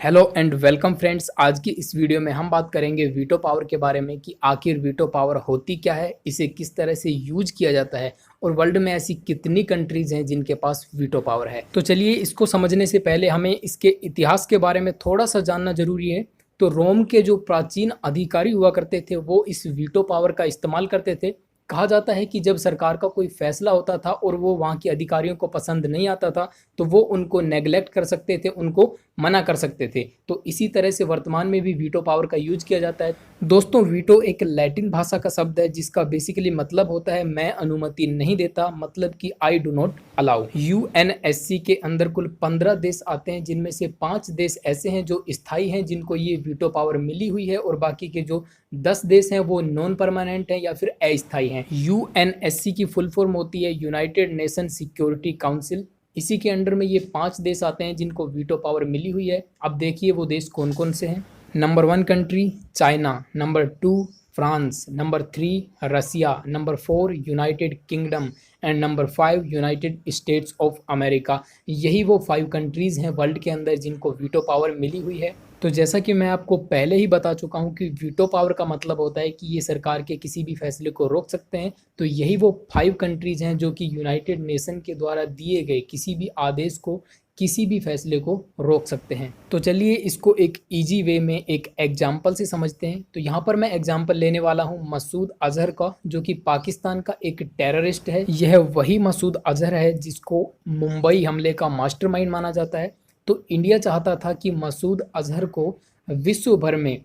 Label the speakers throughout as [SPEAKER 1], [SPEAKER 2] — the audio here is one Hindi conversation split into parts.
[SPEAKER 1] Hello and welcome friends. आज की इस वीडियो में हम बात करेंगे वीटो पावर के बारे में कि आखिर वीटो पावर होती क्या है, इसे किस तरह से यूज किया जाता है और वर्ल्ड में ऐसी कितनी कंट्रीज हैं जिनके पास वीटो पावर है। तो चलिए, इसको समझने से पहले हमें इसके इतिहास के बारे में थोड़ा सा जानना जरूरी है। तो रोम के जो प्राचीन अधिकारी हुआ करते थे वो इस वीटो पावर का इस्तेमाल करते थे। कहा जाता है कि जब सरकार का कोई फैसला होता था और वो वहाँ के अधिकारियों को पसंद नहीं आता था तो वो उनको नेग्लेक्ट कर सकते थे, उनको मना कर सकते थे। तो इसी तरह से वर्तमान में भी वीटो पावर का यूज किया जाता है। दोस्तों, वीटो एक लैटिन भाषा का शब्द है जिसका बेसिकली मतलब होता है मैं अनुमति नहीं देता, मतलब कि I do not allow. UNSC के अंदर कुल 15 देश आते हैं, जिनमें से 5 देश ऐसे हैं जो स्थायी हैं, जिनको ये वीटो पावर मिली हुई है, और बाकी के जो 10 देश हैं वो नॉन परमानेंट हैं या फिर अस्थायी हैं। यूएनएससी की फुल फॉर्म होती है यूनाइटेड नेशन सिक्योरिटी काउंसिल। इसी के अंडर में ये 5 देश आते हैं जिनको वीटो पावर मिली हुई है। अब देखिए वो देश कौन कौन से हैं। Number 1 country China, number 2 France, number 3 Russia, number 4 United Kingdom and number 5 United States of America. यही वो 5 कंट्रीज़ हैं वर्ल्ड के अंदर जिनको वीटो पावर मिली हुई है। तो जैसा कि मैं आपको पहले ही बता चुका हूं कि वीटो पावर का मतलब होता है कि ये सरकार के किसी भी फैसले को रोक सकते हैं। तो यही वो 5 कंट्रीज़ हैं जो कि यूनाइटेड नेशन के द्वारा दिए गए किसी भी आदेश को, किसी भी फैसले को रोक सकते हैं। तो चलिए इसको एक इजी वे में एक एग्जाम्पल से समझते हैं। तो यहाँ पर मैं एग्जाम्पल लेने वाला हूँ मसूद अजहर का, जो कि पाकिस्तान का एक टेररिस्ट है। यह वही मसूद अजहर है जिसको मुंबई हमले का मास्टरमाइंड माना जाता है। तो इंडिया चाहता था कि मसूद अजहर को विश्व भर में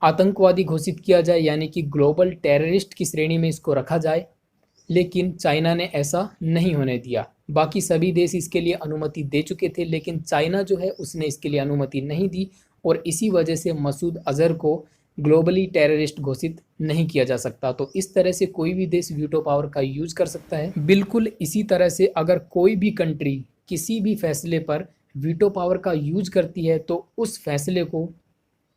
[SPEAKER 1] आतंकवादी घोषित किया जाए, यानी कि ग्लोबल टेररिस्ट की श्रेणी में इसको रखा जाए, लेकिन चाइना ने ऐसा नहीं होने दिया। बाकी सभी देश इसके लिए अनुमति दे चुके थे, लेकिन चाइना जो है उसने इसके लिए अनुमति नहीं दी, और इसी वजह से मसूद अजहर को ग्लोबली टेररिस्ट घोषित नहीं किया जा सकता। तो इस तरह से कोई भी देश वीटो पावर का यूज कर सकता है। बिल्कुल इसी तरह से अगर कोई भी कंट्री किसी भी फैसले पर वीटो पावर का यूज करती है तो उस फैसले को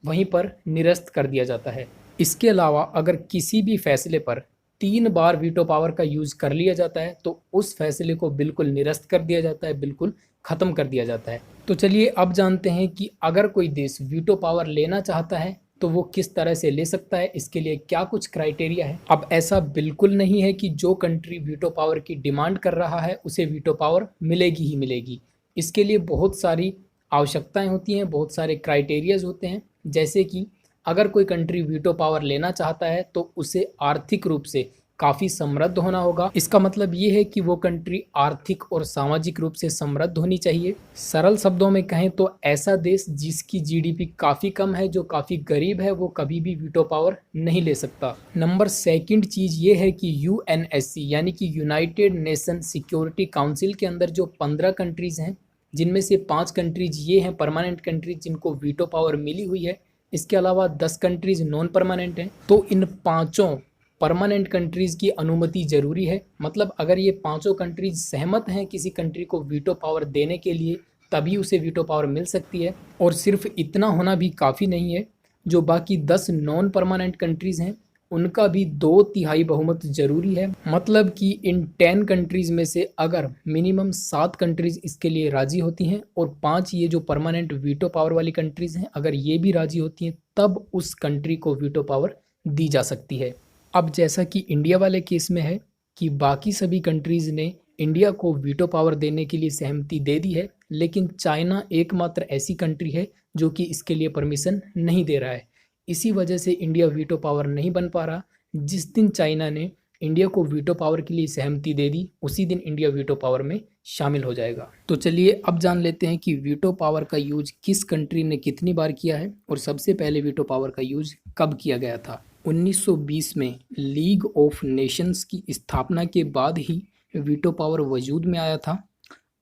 [SPEAKER 1] वहीं पर निरस्त कर दिया जाता है। इसके अलावा अगर किसी भी फैसले पर 3 बार वीटो पावर का यूज कर लिया जाता है तो उस फैसले को बिल्कुल निरस्त कर दिया जाता है, बिल्कुल खत्म कर दिया जाता है। तो चलिए अब जानते हैं कि अगर कोई देश वीटो पावर लेना चाहता है तो वो किस तरह से ले सकता है, इसके लिए क्या कुछ क्राइटेरिया है। अब ऐसा बिल्कुल नहीं है कि जो कंट्री वीटो पावर की डिमांड कर रहा है उसे वीटो पावर मिलेगी ही मिलेगी। इसके लिए बहुत सारी आवश्यकताएं होती हैं, बहुत सारे क्राइटेरियाज होते हैं। जैसे कि अगर कोई कंट्री वीटो पावर लेना चाहता है तो उसे आर्थिक रूप से काफ़ी समृद्ध होना होगा। इसका मतलब ये है कि वो कंट्री आर्थिक और सामाजिक रूप से समृद्ध होनी चाहिए। सरल शब्दों में कहें तो ऐसा देश जिसकी जीडीपी काफ़ी कम है, जो काफ़ी गरीब है, वो कभी भी वीटो पावर नहीं ले सकता। नंबर 2 चीज़ ये है कि यूएनएससी यानी कि यूनाइटेड नेशन सिक्योरिटी काउंसिल के अंदर जो 15 कंट्रीज़ हैं, जिनमें से 5 कंट्रीज ये हैं परमानेंट कंट्रीज जिनको वीटो पावर मिली हुई है, इसके अलावा 10 कंट्रीज नॉन परमानेंट हैं। तो इन पांचों परमानेंट कंट्रीज की अनुमति जरूरी है। मतलब अगर ये पांचों कंट्रीज सहमत हैं किसी कंट्री को वीटो पावर देने के लिए, तभी उसे वीटो पावर मिल सकती है। और सिर्फ इतना होना भी काफ़ी नहीं है, जो बाकी 10 नॉन परमानेंट कंट्रीज हैं उनका भी 2/3 बहुमत जरूरी है। मतलब कि इन 10 कंट्रीज में से अगर मिनिमम 7 कंट्रीज इसके लिए राजी होती हैं और 5 ये जो परमानेंट वीटो पावर वाली कंट्रीज हैं, अगर ये भी राजी होती हैं, तब उस कंट्री को वीटो पावर दी जा सकती है। अब जैसा कि इंडिया वाले केस में है कि बाकी सभी कंट्रीज ने इंडिया को वीटो पावर देने के लिए सहमति दे दी है, लेकिन चाइना एकमात्र ऐसी कंट्री है जो कि इसके लिए परमिशन नहीं दे रहा है। इसी वजह से इंडिया वीटो पावर नहीं बन पा रहा। जिस दिन चाइना ने इंडिया को वीटो पावर के लिए सहमति दे दी, उसी दिन इंडिया वीटो पावर में शामिल हो जाएगा। तो चलिए अब जान लेते हैं कि वीटो पावर का यूज किस कंट्री ने कितनी बार किया है और सबसे पहले वीटो पावर का यूज कब किया गया था। 1920 में लीग ऑफ नेशंस की स्थापना के बाद ही वीटो पावर वजूद में आया था।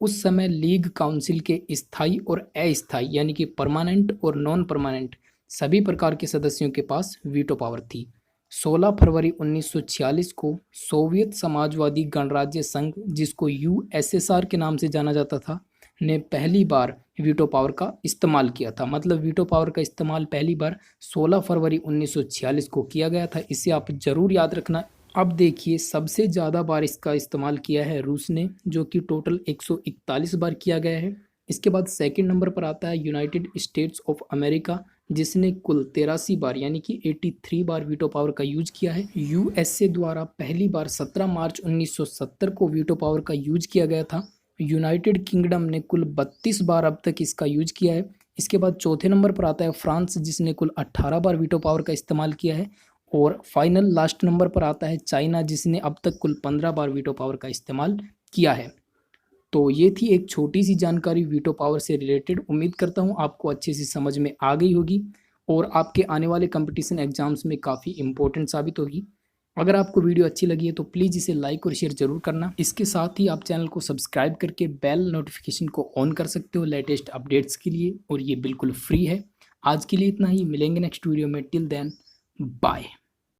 [SPEAKER 1] उस समय लीग काउंसिल के स्थायी और अस्थायी यानी कि परमानेंट और नॉन परमानेंट सभी प्रकार के सदस्यों के पास वीटो पावर थी। 16 फरवरी 1946 को सोवियत समाजवादी गणराज्य संघ, जिसको यूएसएसआर के नाम से जाना जाता था, ने पहली बार वीटो पावर का इस्तेमाल किया था। मतलब वीटो पावर का इस्तेमाल पहली बार 16 फरवरी 1946 को किया गया था। इसे आप जरूर याद रखना। अब देखिए सबसे ज़्यादा बार इसका इस्तेमाल किया है रूस ने, जो कि टोटल 141 बार किया गया है। इसके बाद सेकंड नंबर पर आता है यूनाइटेड स्टेट्स ऑफ अमेरिका, जिसने कुल 83 बार यानी कि 83 बार वीटो पावर का यूज किया है। यूएसए द्वारा पहली बार 17 मार्च 1970 को वीटो पावर का यूज किया गया था। यूनाइटेड किंगडम ने कुल 32 बार अब तक इसका यूज किया है। इसके बाद चौथे नंबर पर आता है फ्रांस, जिसने कुल 18 बार वीटो पावर का इस्तेमाल किया है। और फाइनल लास्ट नंबर पर आता है चाइना, जिसने अब तक कुल 15 बार वीटो पावर का इस्तेमाल किया है। तो ये थी एक छोटी सी जानकारी वीटो पावर से रिलेटेड। उम्मीद करता हूँ आपको अच्छे से समझ में आ गई होगी और आपके आने वाले कंपटीशन एग्जाम्स में काफ़ी इंपॉर्टेंट साबित होगी। अगर आपको वीडियो अच्छी लगी है तो प्लीज़ इसे लाइक और शेयर जरूर करना। इसके साथ ही आप चैनल को सब्सक्राइब करके बेल नोटिफिकेशन को ऑन कर सकते हो लेटेस्ट अपडेट्स के लिए, और ये बिल्कुल फ्री है। आज के लिए इतना ही, मिलेंगे नेक्स्ट वीडियो में। Till then bye.